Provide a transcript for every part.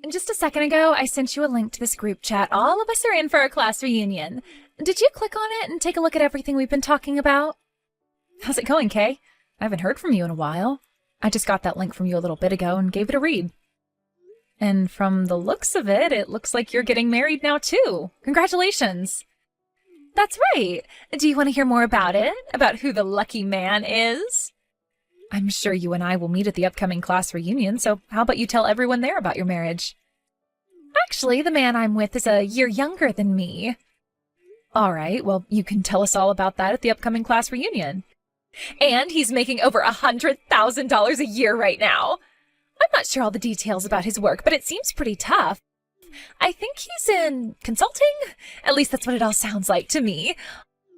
Just a second ago, I sent you a link to this group chat. All of us are in for a class reunion. Did you click on it and take a look at everything we've been talking about? How's it going, Kay? I haven't heard from you in a while. I just got that link from you a little bit ago and gave it a read. And from the looks of it, it looks like you're getting married now too. Congratulations. That's right. Do you want to hear more about it? About who the lucky man is? I'm sure you and I will meet at the upcoming class reunion, so how about you tell everyone there about your marriage? Actually, the man I'm with is a year younger than me. All right, well, you can tell us all about that at the upcoming class reunion. And he's making over $100,000 a year right now. I'm not sure all the details about his work, but it seems pretty tough. I think he's in consulting. At least that's what it all sounds like to me.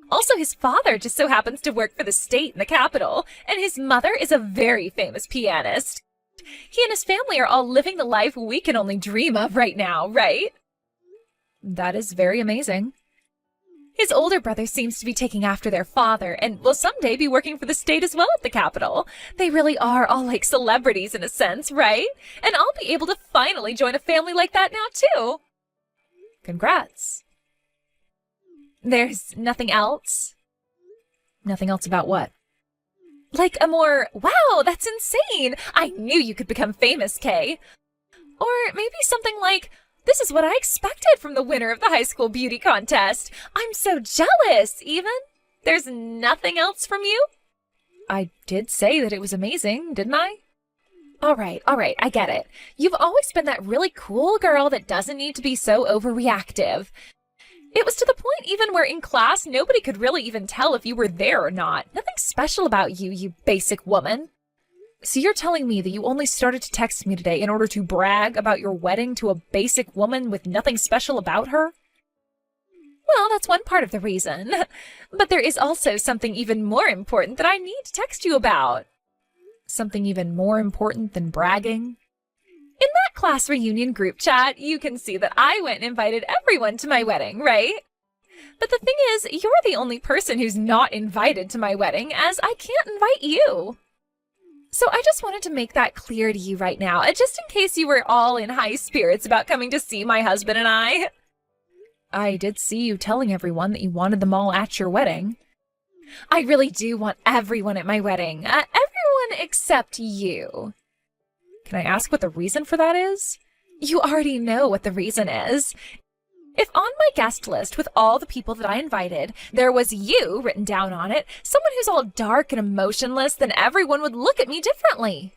Also, his father just so happens to work for the state in the capital, and his mother is a very famous pianist. He and his family are all living the life we can only dream of right now, right? That is very amazing. His older brother seems to be taking after their father and will someday be working for the state as well at the capital. They really are all like celebrities in a sense, right? And I'll be able to finally join a family like that now too. Congrats. There's nothing else? Nothing else about what? Like a more, wow, that's insane. I knew you could become famous, Kay. Or maybe something like, this is what I expected from the winner of the high school beauty contest. I'm so jealous, even. There's nothing else from you? I did say that it was amazing, didn't I? All right, I get it. You've always been that really cool girl that doesn't need to be so overreactive. It was to the point even where in class nobody could really even tell if you were there or not. Nothing special about you, you basic woman. So you're telling me that you only started to text me today in order to brag about your wedding to a basic woman with nothing special about her? Well, that's one part of the reason. But there is also something even more important that I need to text you about. Something even more important than bragging? In that class reunion group chat, you can see that I went and invited everyone to my wedding, right? But the thing is, you're the only person who's not invited to my wedding, as I can't invite you. So I just wanted to make that clear to you right now, just in case you were all in high spirits about coming to see my husband and I. I did see you telling everyone that you wanted them all at your wedding. I really do want everyone at my wedding, everyone except you. Can I ask what the reason for that is? You already know what the reason is. If on my guest list with all the people that I invited, there was you written down on it, someone who's all dark and emotionless, then everyone would look at me differently.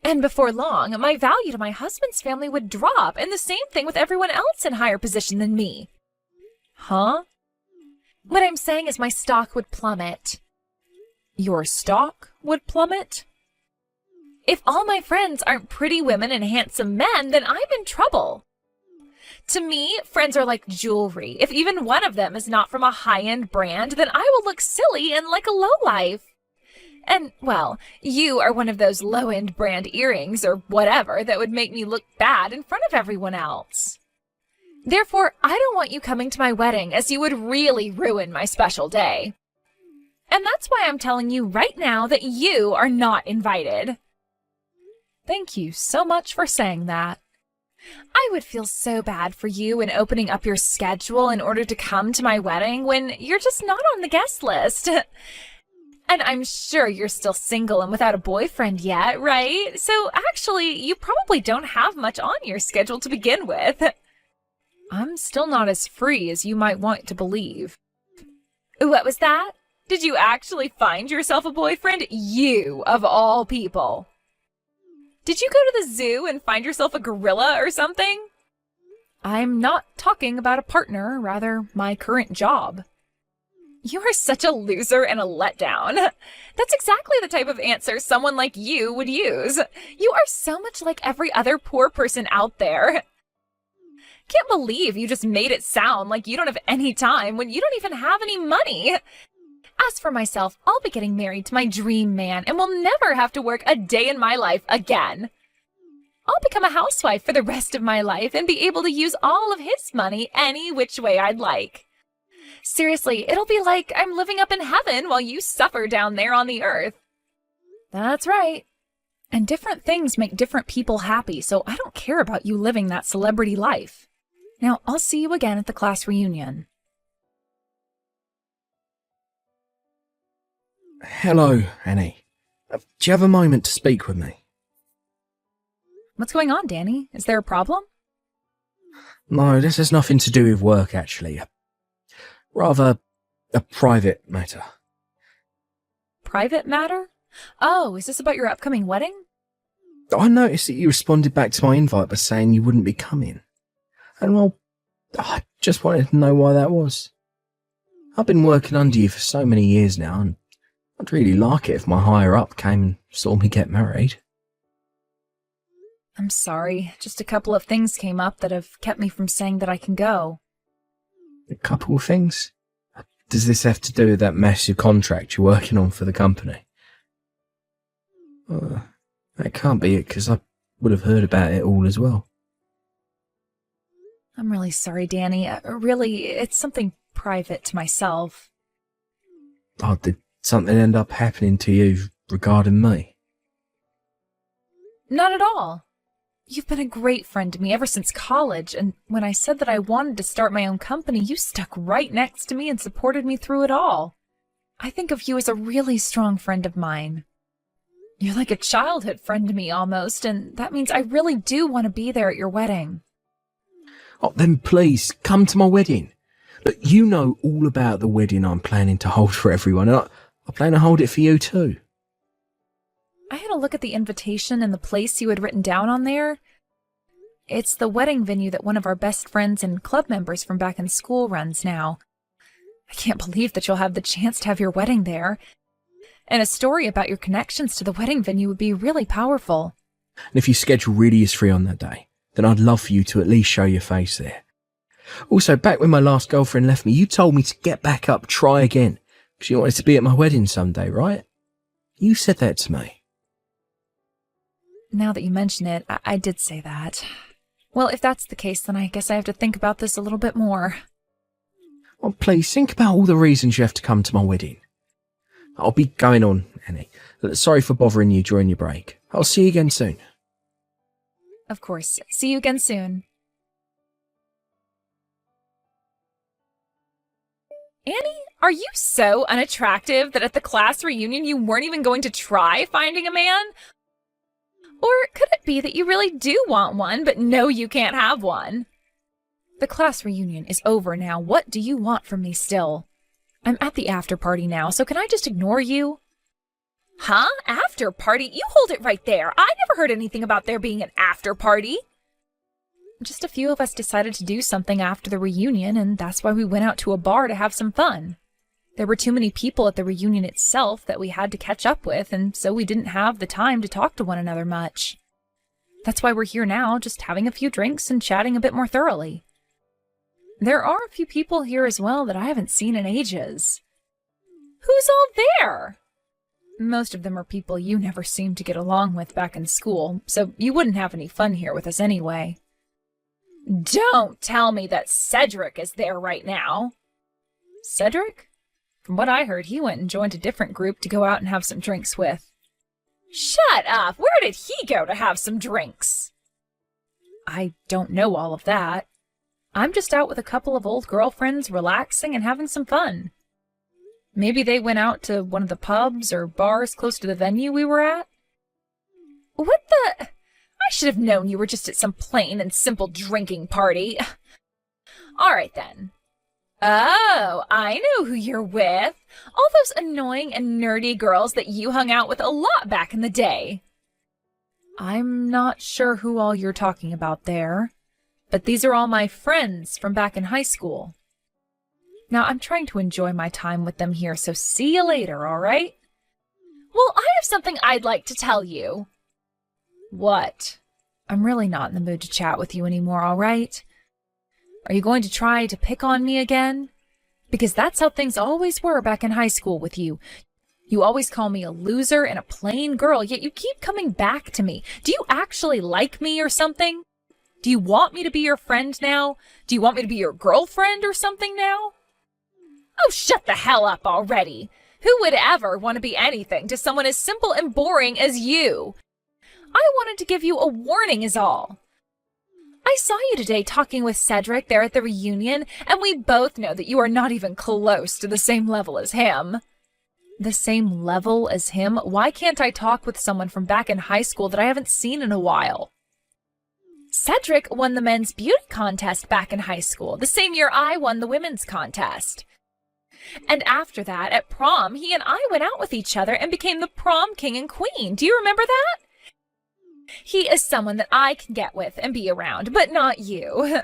And before long, my value to my husband's family would drop, and the same thing with everyone else in higher position than me. Huh? What I'm saying is my stock would plummet. Your stock would plummet? If all my friends aren't pretty women and handsome men, then I'm in trouble. To me, friends are like jewelry. If even one of them is not from a high-end brand, then I will look silly and like a lowlife. And, well, you are one of those low-end brand earrings or whatever that would make me look bad in front of everyone else. Therefore, I don't want you coming to my wedding, as you would really ruin my special day. And that's why I'm telling you right now that you are not invited. Thank you so much for saying that. I would feel so bad for you in opening up your schedule in order to come to my wedding when you're just not on the guest list. And I'm sure you're still single and without a boyfriend yet, right? So actually, you probably don't have much on your schedule to begin with. I'm still not as free as you might want to believe. What was that? Did you actually find yourself a boyfriend? You, of all people. Did you go to the zoo and find yourself a gorilla or something? I'm not talking about a partner, rather my current job. You are such a loser and a letdown. That's exactly the type of answer someone like you would use. You are so much like every other poor person out there. Can't believe you just made it sound like you don't have any time when you don't even have any money. As for myself, I'll be getting married to my dream man and will never have to work a day in my life again. I'll become a housewife for the rest of my life and be able to use all of his money any which way I'd like. Seriously, it'll be like I'm living up in heaven while you suffer down there on the earth. That's right. And different things make different people happy, so I don't care about you living that celebrity life. Now, I'll see you again at the class reunion. Hello, Annie. Do you have a moment to speak with me? What's going on, Danny? Is there a problem? No, this has nothing to do with work, actually. Rather, a private matter. Private matter? Oh, is this about your upcoming wedding? I noticed that you responded back to my invite by saying you wouldn't be coming. And well, I just wanted to know why that was. I've been working under you for so many years now, and I'd really like it if my higher-up came and saw me get married. I'm sorry, just a couple of things came up that have kept me from saying that I can go. A couple of things? Does this have to do with that massive contract you're working on for the company? That can't be it, because I would have heard about it all as well. I'm really sorry, Danny. Really, it's something private to myself. Oh, did something end up happening to you regarding me? Not at all. You've been a great friend to me ever since college, and when I said that I wanted to start my own company, you stuck right next to me and supported me through it all. I think of you as a really strong friend of mine. You're like a childhood friend to me almost, and that means I really do want to be there at your wedding. Oh, then please, come to my wedding. Look, you know all about the wedding I'm planning to hold for everyone, and I plan to hold it for you too. I had a look at the invitation and the place you had written down on there. It's the wedding venue that one of our best friends and club members from back in school runs now. I can't believe that you'll have the chance to have your wedding there. And a story about your connections to the wedding venue would be really powerful. And if your schedule really is free on that day, then I'd love for you to at least show your face there. Also, back when my last girlfriend left me, you told me to get back up, try again, because you wanted to be at my wedding someday, right? You said that to me. Now that you mention it, I did say that. Well, if that's the case, then I guess I have to think about this a little bit more. Oh, please, think about all the reasons you have to come to my wedding. I'll be going on, Annie. Sorry for bothering you during your break. I'll see you again soon. Of course. See you again soon. Annie, are you so unattractive that at the class reunion you weren't even going to try finding a man? Or could it be that you really do want one, but know you can't have one? The class reunion is over now. What do you want from me still? I'm at the after party now, so can I just ignore you? Huh? After party? You hold it right there. I never heard anything about there being an after party. Just a few of us decided to do something after the reunion, and that's why we went out to a bar to have some fun. There were too many people at the reunion itself that we had to catch up with, and so we didn't have the time to talk to one another much. That's why we're here now, just having a few drinks and chatting a bit more thoroughly. There are a few people here as well that I haven't seen in ages. Who's all there? Most of them are people you never seemed to get along with back in school, so you wouldn't have any fun here with us anyway. Don't tell me that Cedric is there right now. Cedric? From what I heard, he went and joined a different group to go out and have some drinks with. Shut up! Where did he go to have some drinks? I don't know all of that. I'm just out with a couple of old girlfriends relaxing and having some fun. Maybe they went out to one of the pubs or bars close to the venue we were at. What the? I should have known you were just at some plain and simple drinking party. All right then. Oh, I know who you're with. All those annoying and nerdy girls that you hung out with a lot back in the day. I'm not sure who all you're talking about there, but these are all my friends from back in high school. Now, I'm trying to enjoy my time with them here, so see you later, all right? Well, I have something I'd like to tell you. What? I'm really not in the mood to chat with you anymore, all right? Are you going to try to pick on me again? Because that's how things always were back in high school with you. You always call me a loser and a plain girl, yet you keep coming back to me. Do you actually like me or something? Do you want me to be your friend now? Do you want me to be your girlfriend or something now? Oh, shut the hell up already. Who would ever want to be anything to someone as simple and boring as you? I wanted to give you a warning is all. I saw you today talking with Cedric there at the reunion, and we both know that you are not even close to the same level as him. The same level as him? Why can't I talk with someone from back in high school that I haven't seen in a while? Cedric won the men's beauty contest back in high school, the same year I won the women's contest. And after that, at prom, he and I went out with each other and became the prom king and queen. Do you remember that? He is someone that I can get with and be around, but not you.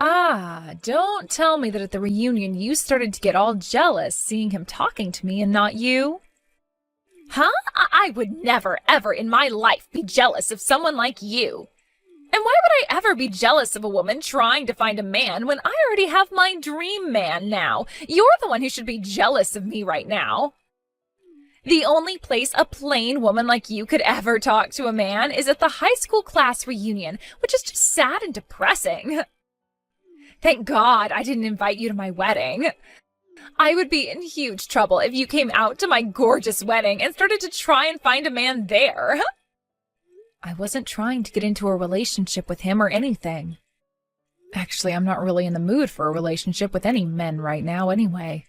Ah, don't tell me that at the reunion you started to get all jealous seeing him talking to me and not you. Huh? I would never, ever in my life be jealous of someone like you. And why would I ever be jealous of a woman trying to find a man when I already have my dream man now? You're the one who should be jealous of me right now. The only place a plain woman like you could ever talk to a man is at the high school class reunion, which is just sad and depressing. Thank God I didn't invite you to my wedding. I would be in huge trouble if you came out to my gorgeous wedding and started to try and find a man there. I wasn't trying to get into a relationship with him or anything. Actually, I'm not really in the mood for a relationship with any men right now anyway.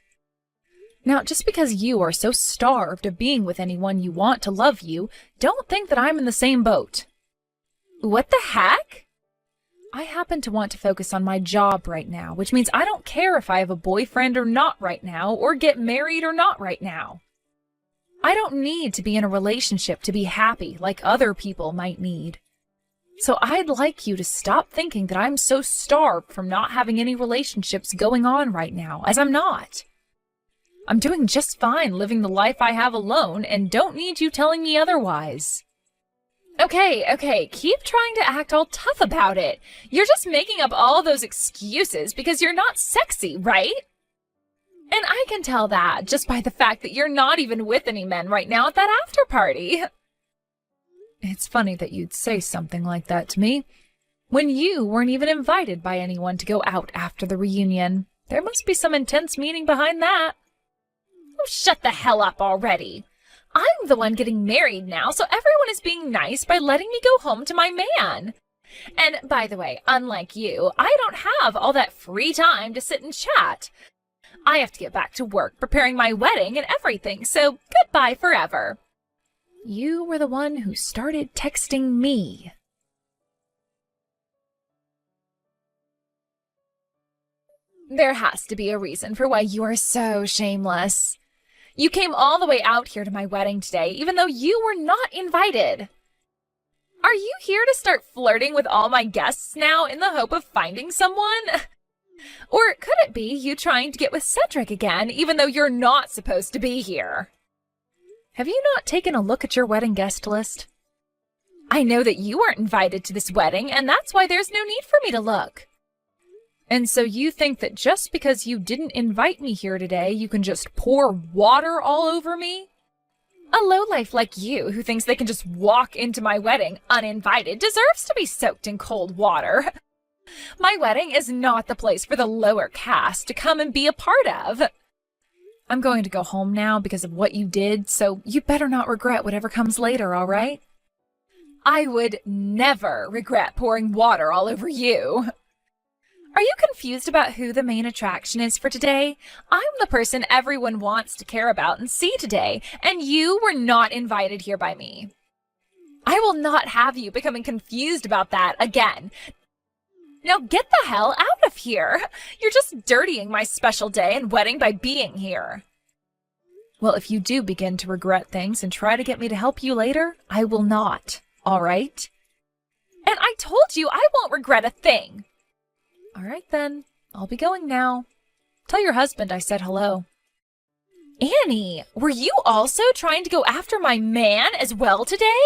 Now, just because you are so starved of being with anyone you want to love you, don't think that I'm in the same boat. What the heck? I happen to want to focus on my job right now, which means I don't care if I have a boyfriend or not right now, or get married or not right now. I don't need to be in a relationship to be happy like other people might need. So I'd like you to stop thinking that I'm so starved from not having any relationships going on right now, as I'm not. I'm doing just fine living the life I have alone and don't need you telling me otherwise. Okay, keep trying to act all tough about it. You're just making up all those excuses because you're not sexy, right? And I can tell that just by the fact that you're not even with any men right now at that after party. It's funny that you'd say something like that to me when you weren't even invited by anyone to go out after the reunion. There must be some intense meaning behind that. Oh, shut the hell up already. I'm the one getting married now, so everyone is being nice by letting me go home to my man. And by the way, unlike you, I don't have all that free time to sit and chat. I have to get back to work preparing my wedding and everything, so goodbye forever. You were the one who started texting me. There has to be a reason for why you are so shameless. You came all the way out here to my wedding today, even though you were not invited. Are you here to start flirting with all my guests now in the hope of finding someone? Or could it be you trying to get with Cedric again, even though you're not supposed to be here? Have you not taken a look at your wedding guest list? I know that you weren't invited to this wedding, and that's why there's no need for me to look. And so you think that just because you didn't invite me here today, you can just pour water all over me? A lowlife like you, who thinks they can just walk into my wedding uninvited, deserves to be soaked in cold water. My wedding is not the place for the lower caste to come and be a part of. I'm going to go home now because of what you did, so you better not regret whatever comes later, all right? I would never regret pouring water all over you. Are you confused about who the main attraction is for today? I'm the person everyone wants to care about and see today, and you were not invited here by me. I will not have you becoming confused about that again. Now get the hell out of here. You're just dirtying my special day and wedding by being here. Well, if you do begin to regret things and try to get me to help you later, I will not, all right? And I told you I won't regret a thing. All right, then. I'll be going now. Tell your husband I said hello. Annie, were you also trying to go after my man as well today?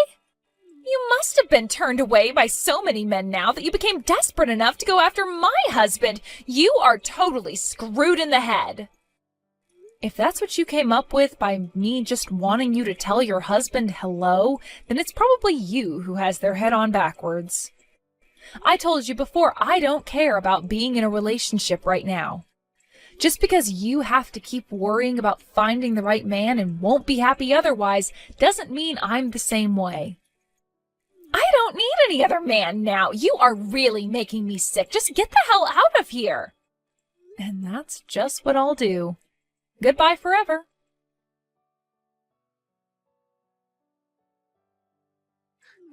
You must have been turned away by so many men now that you became desperate enough to go after my husband. You are totally screwed in the head. If that's what you came up with by me just wanting you to tell your husband hello, then it's probably you who has their head on backwards. I told you before, I don't care about being in a relationship right now. Just because you have to keep worrying about finding the right man and won't be happy otherwise doesn't mean I'm the same way. I don't need any other man now. You are really making me sick. Just get the hell out of here. And that's just what I'll do. Goodbye forever.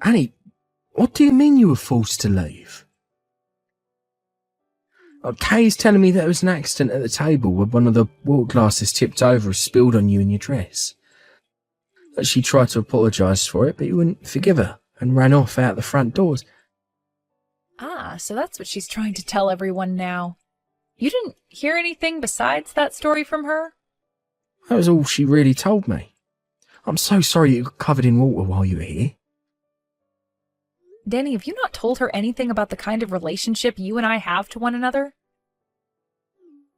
Annie, what do you mean you were forced to leave? Kay's telling me there was an accident at the table where one of the water glasses tipped over and spilled on you and your dress. That she tried to apologise for it, but you wouldn't forgive her and ran off out the front doors. Ah, so that's what she's trying to tell everyone now. You didn't hear anything besides that story from her? That was all she really told me. I'm so sorry you got covered in water while you were here. Danny, have you not told her anything about the kind of relationship you and I have to one another?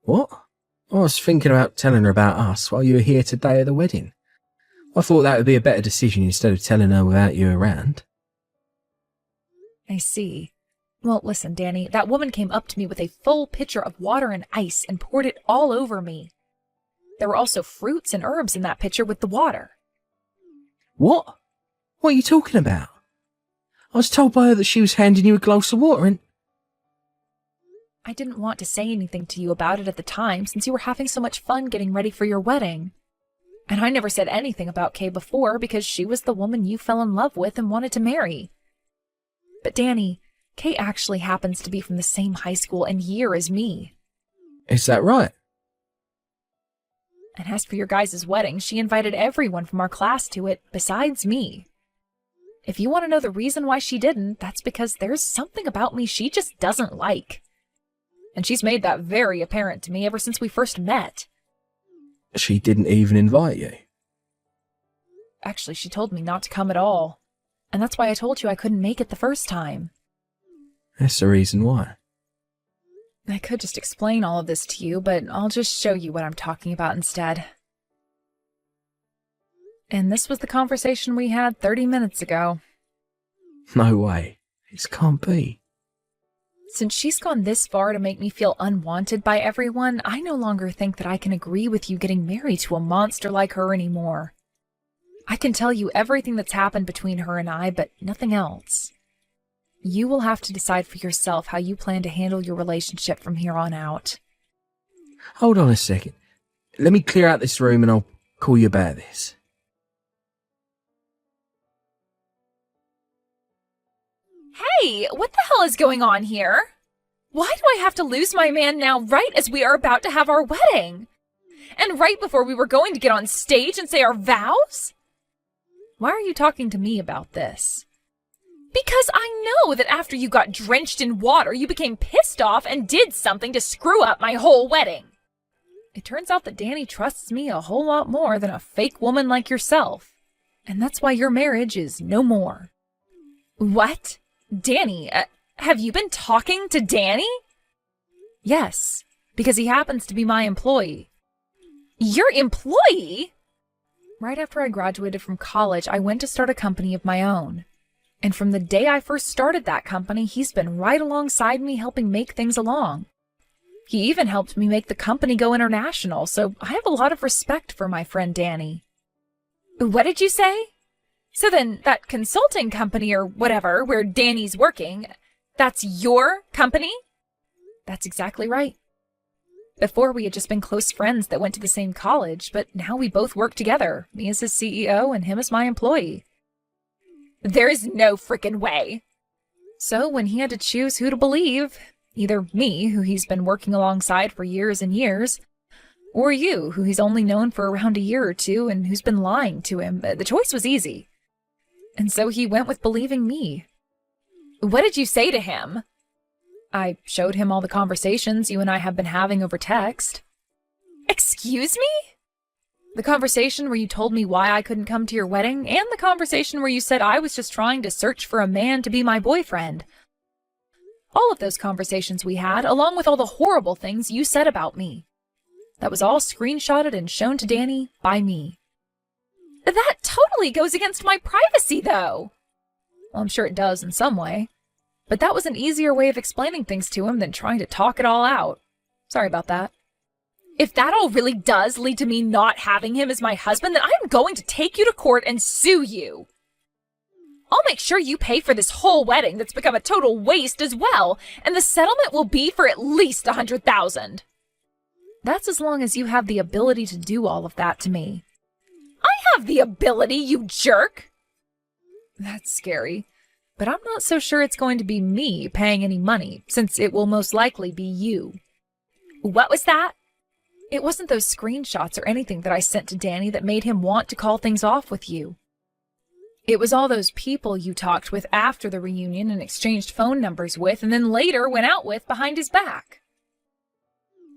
What? I was thinking about telling her about us while you were here today at the wedding. I thought that would be a better decision instead of telling her without you around. I see. Well, listen, Danny, that woman came up to me with a full pitcher of water and ice and poured it all over me. There were also fruits and herbs in that pitcher with the water. What? What are you talking about? I was told by her that she was handing you a glass of water and... I didn't want to say anything to you about it at the time since you were having so much fun getting ready for your wedding. And I never said anything about Kay before because she was the woman you fell in love with and wanted to marry. But Danny, Kay actually happens to be from the same high school and year as me. Is that right? And as for your guys' wedding, she invited everyone from our class to it besides me. If you want to know the reason why she didn't, that's because there's something about me she just doesn't like. And she's made that very apparent to me ever since we first met. She didn't even invite you? Actually, she told me not to come at all. And that's why I told you I couldn't make it the first time. That's the reason why. I could just explain all of this to you, but I'll just show you what I'm talking about instead. And this was the conversation we had 30 minutes ago. No way. This can't be. Since she's gone this far to make me feel unwanted by everyone, I no longer think that I can agree with you getting married to a monster like her anymore. I can tell you everything that's happened between her and I, but nothing else. You will have to decide for yourself how you plan to handle your relationship from here on out. Hold on a second. Let me clear out this room and I'll call you about this. Hey, what the hell is going on here? Why do I have to lose my man now right as we are about to have our wedding? And right before we were going to get on stage and say our vows? Why are you talking to me about this? Because I know that after you got drenched in water, you became pissed off and did something to screw up my whole wedding. It turns out that Danny trusts me a whole lot more than a fake woman like yourself. And that's why your marriage is no more. What? Danny, have you been talking to Danny? Yes, because he happens to be my employee. Your employee? Right after I graduated from college, I went to start a company of my own. And from the day I first started that company, he's been right alongside me helping make things along. He even helped me make the company go international, so I have a lot of respect for my friend Danny. What did you say? So then, that consulting company or whatever, where Danny's working, that's your company? That's exactly right. Before, we had just been close friends that went to the same college, but now we both work together, me as his CEO and him as my employee. There is no frickin' way. So when he had to choose who to believe, either me, who he's been working alongside for years and years, or you, who he's only known for around a year or two and who's been lying to him, the choice was easy. And so he went with believing me. What did you say to him? I showed him all the conversations you and I have been having over text. Excuse me? The conversation where you told me why I couldn't come to your wedding, and the conversation where you said I was just trying to search for a man to be my boyfriend. All of those conversations we had, along with all the horrible things you said about me. That was all screenshotted and shown to Danny by me. That totally goes against my privacy, though. Well, I'm sure it does in some way. But that was an easier way of explaining things to him than trying to talk it all out. Sorry about that. If that all really does lead to me not having him as my husband, then I'm going to take you to court and sue you. I'll make sure you pay for this whole wedding that's become a total waste as well, and the settlement will be for at least $100,000. That's as long as you have the ability to do all of that to me. I have the ability, you jerk! That's scary, but I'm not so sure it's going to be me paying any money, since it will most likely be you. What was that? It wasn't those screenshots or anything that I sent to Danny that made him want to call things off with you. It was all those people you talked with after the reunion and exchanged phone numbers with, and then later went out with behind his back.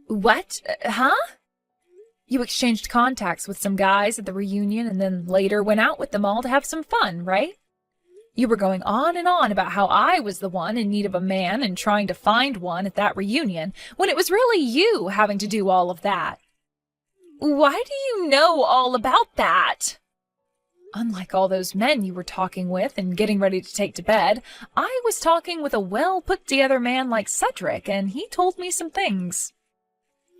What? Huh? You exchanged contacts with some guys at the reunion and then later went out with them all to have some fun, right? You were going on and on about how I was the one in need of a man and trying to find one at that reunion, when it was really you having to do all of that. Why do you know all about that? Unlike all those men you were talking with and getting ready to take to bed, I was talking with a well-put-together man like Cedric, and he told me some things.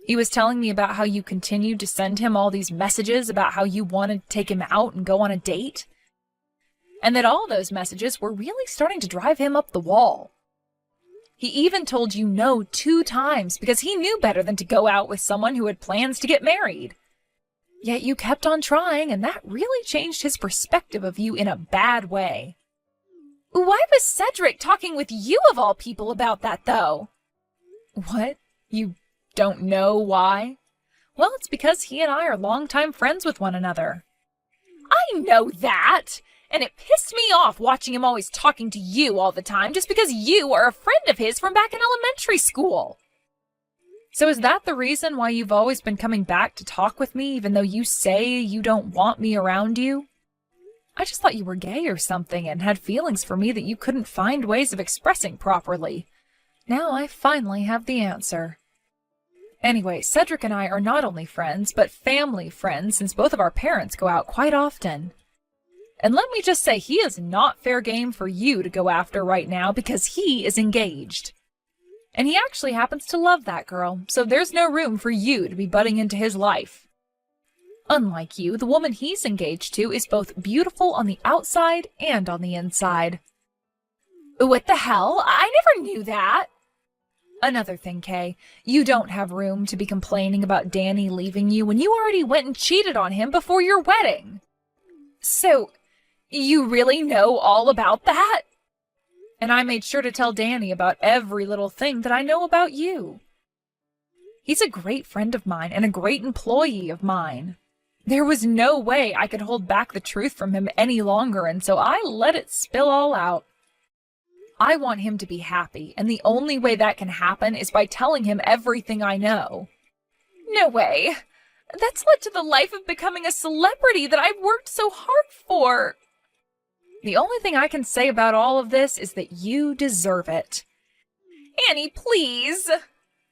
He was telling me about how you continued to send him all these messages about how you wanted to take him out and go on a date, and that all those messages were really starting to drive him up the wall. He even told you no 2 times because he knew better than to go out with someone who had plans to get married. Yet you kept on trying, and that really changed his perspective of you in a bad way. Why was Cedric talking with you of all people about that, though? What? You don't know why? Well, it's because he and I are longtime friends with one another. I know that! And it pissed me off watching him always talking to you all the time just because you are a friend of his from back in elementary school. So is that the reason why you've always been coming back to talk with me even though you say you don't want me around you? I just thought you were gay or something and had feelings for me that you couldn't find ways of expressing properly. Now I finally have the answer. Anyway, Cedric and I are not only friends, but family friends since both of our parents go out quite often. And let me just say, he is not fair game for you to go after right now because he is engaged. And he actually happens to love that girl, so there's no room for you to be butting into his life. Unlike you, the woman he's engaged to is both beautiful on the outside and on the inside. What the hell? I never knew that. Another thing, Kay, you don't have room to be complaining about Danny leaving you when you already went and cheated on him before your wedding. So, you really know all about that? And I made sure to tell Danny about every little thing that I know about you. He's a great friend of mine and a great employee of mine. There was no way I could hold back the truth from him any longer, and so I let it spill all out. I want him to be happy, and the only way that can happen is by telling him everything I know. No way. That's led to the life of becoming a celebrity that I've worked so hard for. The only thing I can say about all of this is that you deserve it. Annie, please.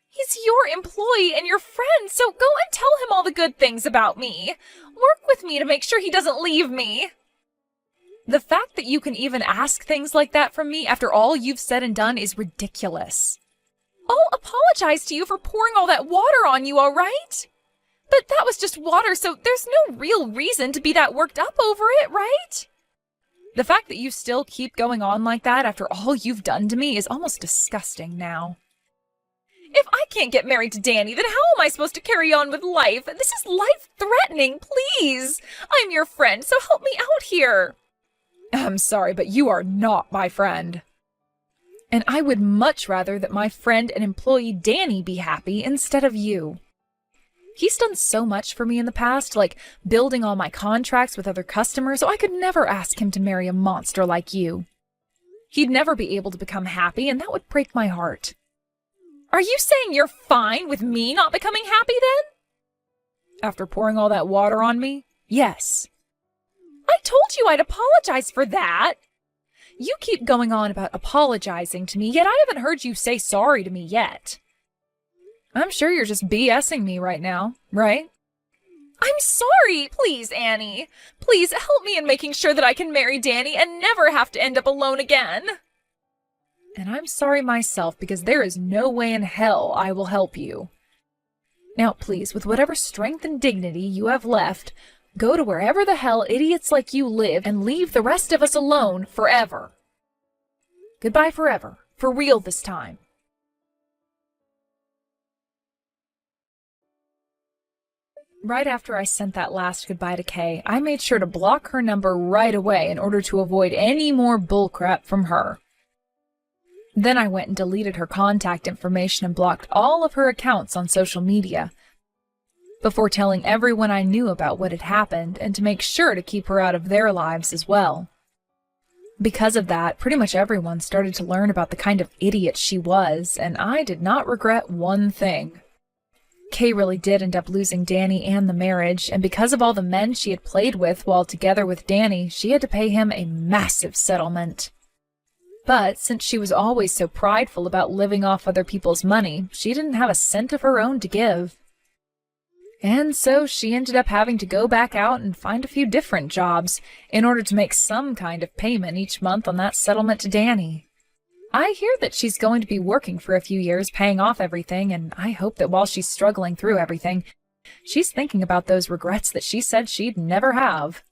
He's your employee and your friend, so go and tell him all the good things about me. Work with me to make sure he doesn't leave me. The fact that you can even ask things like that from me after all you've said and done is ridiculous. I'll apologize to you for pouring all that water on you, all right? But that was just water, so there's no real reason to be that worked up over it, right? The fact that you still keep going on like that after all you've done to me is almost disgusting now. If I can't get married to Danny, then how am I supposed to carry on with life? This is life-threatening, please. I'm your friend, so help me out here. I'm sorry, but you are not my friend. And I would much rather that my friend and employee Danny be happy instead of you. He's done so much for me in the past, like building all my contracts with other customers, so I could never ask him to marry a monster like you. He'd never be able to become happy, and that would break my heart. Are you saying you're fine with me not becoming happy then? After pouring all that water on me? Yes. I told you I'd apologize for that. You keep going on about apologizing to me, yet I haven't heard you say sorry to me yet. I'm sure you're just BSing me right now, right? I'm sorry! Please, Annie. Please help me in making sure that I can marry Danny and never have to end up alone again. And I'm sorry myself because there is no way in hell I will help you. Now, please, with whatever strength and dignity you have left, Go to wherever the hell idiots like you live and leave the rest of us alone forever. Goodbye forever. For real this time. Right after I sent that last goodbye to Kay, I made sure to block her number right away in order to avoid any more bullcrap from her. Then I went and deleted her contact information and blocked all of her accounts on social media, before telling everyone I knew about what had happened and to make sure to keep her out of their lives as well. Because of that, pretty much everyone started to learn about the kind of idiot she was, and I did not regret one thing. Kay really did end up losing Danny and the marriage, and because of all the men she had played with while together with Danny, she had to pay him a massive settlement. But since she was always so prideful about living off other people's money, she didn't have a cent of her own to give. And so she ended up having to go back out and find a few different jobs in order to make some kind of payment each month on that settlement to Danny. I hear that she's going to be working for a few years paying off everything, and I hope that while she's struggling through everything, she's thinking about those regrets that she said she'd never have.